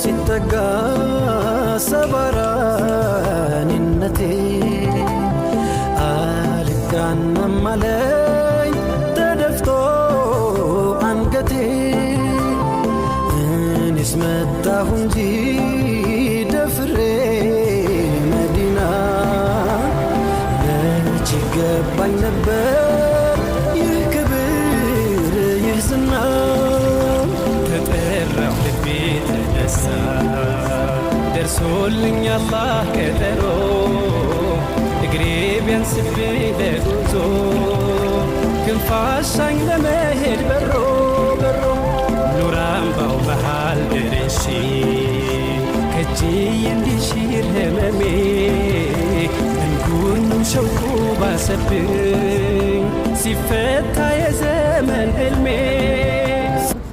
ሲጠጋ ሰባራኒነቴ አልጋናም አለኝ ተደፍቶ አንገቴ እኔስ መጣሁ እንጂ ደፍሬ መዲና መች ገባኝ ነበር ይህ ክብር ይህ ዝና ተጠራሁ ልቤ ተነሳ ደርሶልኝ አላህ ቀጠሮ እግሬ ቢያንስብኝ ለጉዞ ክንፋሻኝ ለመሄድ በሮ ኑር አምባው መሃል ደርሼ ከእጄ እንዲሽር ህመሜ እንጉኑ ሸውቁ ባሰብኝ